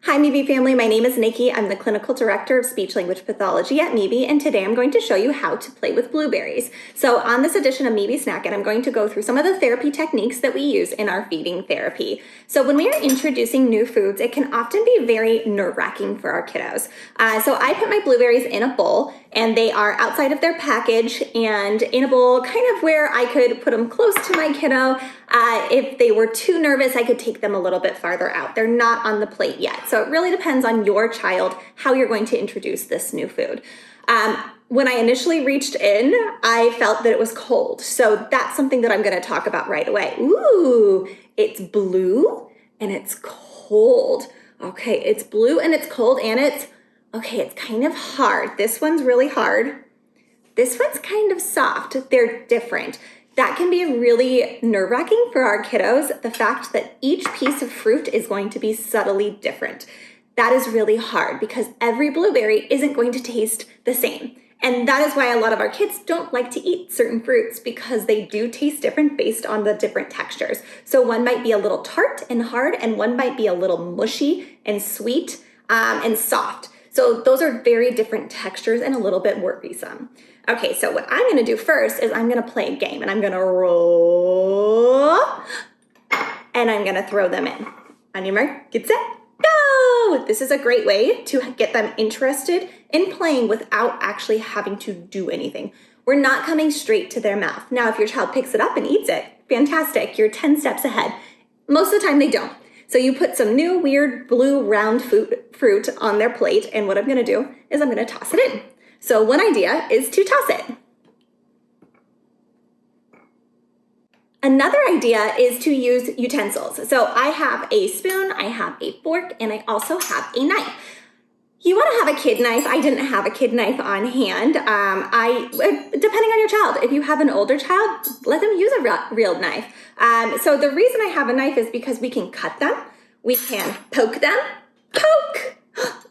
Hi MeBe family, my name is Nikki. I'm the Clinical Director of Speech Language Pathology at MeBe, and today I'm going to show you how to play with blueberries. So on this edition of MeBe Snacking, I'm going to go through some of the therapy techniques that we use in our feeding therapy. So when we are introducing new foods, it can often be very nerve-wracking for our kiddos. So I put my blueberries in a bowl, and they are outside of their package and in a bowl kind of where I could put them close to my kiddo. If they were too nervous, I could take them a little bit farther out. They're not on the plate yet. So it really depends on your child how you're going to introduce this new food. When I initially reached in, I felt that it was cold. So that's something that I'm going to talk about right away. Ooh, it's blue and it's cold. Okay, it's blue and it's cold and it's kind of hard. This one's really hard. This one's kind of soft. They're different. That can be really nerve-wracking for our kiddos, the fact that each piece of fruit is going to be subtly different. That is really hard because every blueberry isn't going to taste the same. And that is why a lot of our kids don't like to eat certain fruits, because they do taste different based on the different textures. So one might be a little tart and hard, and one might be a little mushy and sweet and soft. So those are very different textures and a little bit worrisome. Okay, so what I'm gonna do first is I'm gonna play a game, and I'm gonna roll, and I'm gonna throw them in. On your mark, get set, go! This is a great way to get them interested in playing without actually having to do anything. We're not coming straight to their mouth. Now, if your child picks it up and eats it, fantastic, you're 10 steps ahead. Most of the time they don't. So you put some new weird blue round fruit on their plate, and what I'm gonna do is I'm gonna toss it in. So one idea is to toss it. Another idea is to use utensils. So I have a spoon, I have a fork, and I also have a knife. You want to have a kid knife. I didn't have a kid knife on hand. Depending on your child, if you have an older child, let them use a real knife. So the reason I have a knife is because we can cut them, we can poke them. Poke!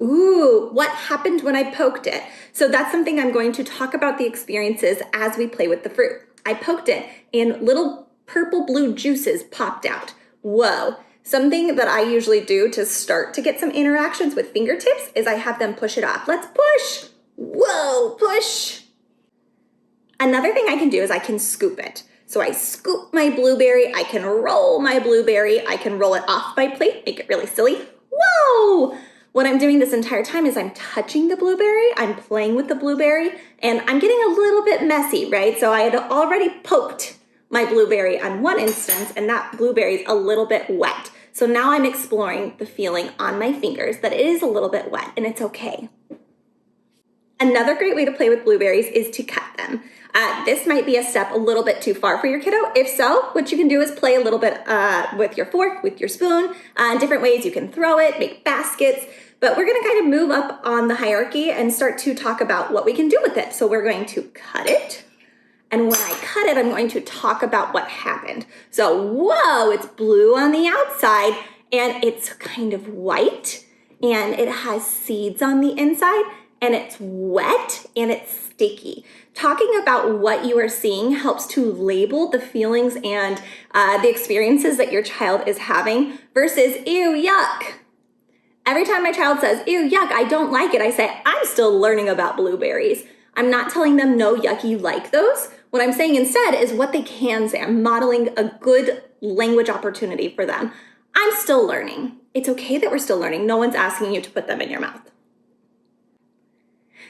Ooh, what happened when I poked it? So that's something I'm going to talk about the experiences as we play with the fruit. I poked it and little purple blue juices popped out. Whoa. Something that I usually do to start to get some interactions with fingertips is I have them push it off. Let's push. Whoa, push. Another thing I can do is I can scoop it. So I scoop my blueberry, I can roll my blueberry, I can roll it off my plate, make it really silly. Whoa! What I'm doing this entire time is I'm touching the blueberry, I'm playing with the blueberry, and I'm getting a little bit messy, right? So I had already poked my blueberry on one instance, and that blueberry is a little bit wet. So now I'm exploring the feeling on my fingers that it is a little bit wet, and it's okay. Another great way to play with blueberries is to cut them. This might be a step a little bit too far for your kiddo. If so, what you can do is play a little bit with your fork, with your spoon, different ways you can throw it, make baskets. But we're gonna kind of move up on the hierarchy and start to talk about what we can do with it. So we're going to cut it. And when I cut it, I'm going to talk about what happened. So, whoa, it's blue on the outside and it's kind of white and it has seeds on the inside and it's wet and it's sticky. Talking about what you are seeing helps to label the feelings and the experiences that your child is having versus, ew, yuck. Every time my child says, ew, yuck, I don't like it, I say, I'm still learning about blueberries. I'm not telling them, no, yuck, you like those. What I'm saying instead is what they can say. I'm modeling a good language opportunity for them. I'm still learning. It's okay that we're still learning. No one's asking you to put them in your mouth.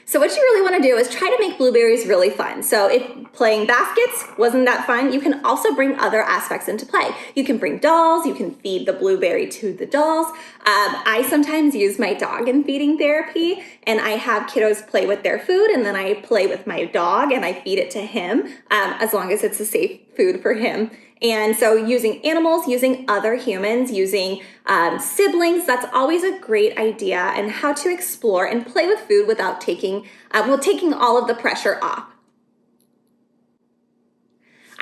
So what you really want to do is try to make blueberries really fun. So if playing baskets wasn't that fun, you can also bring other aspects into play. You can bring dolls, you can feed the blueberry to the dolls. I sometimes use my dog in feeding therapy, and I have kiddos play with their food, and then I play with my dog and I feed it to him, as long as it's a safe food for him. And so using animals, using other humans, using siblings, that's always a great idea, and how to explore and play with food without taking all of the pressure off.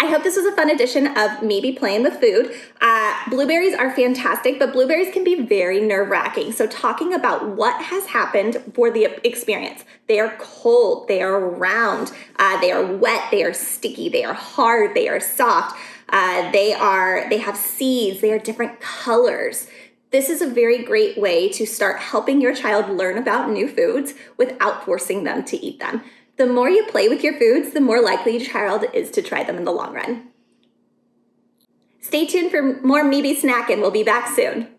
I hope this was a fun edition of MeBe Playing with Food. Blueberries are fantastic, but blueberries can be very nerve-wracking. So talking about what has happened for the experience. They are cold, they are round, they are wet, they are sticky, they are hard, they are soft. They have seeds, they are different colors. This is a very great way to start helping your child learn about new foods without forcing them to eat them. The more you play with your foods, the more likely your child is to try them in the long run. Stay tuned for more MeBe Snacking. We'll be back soon.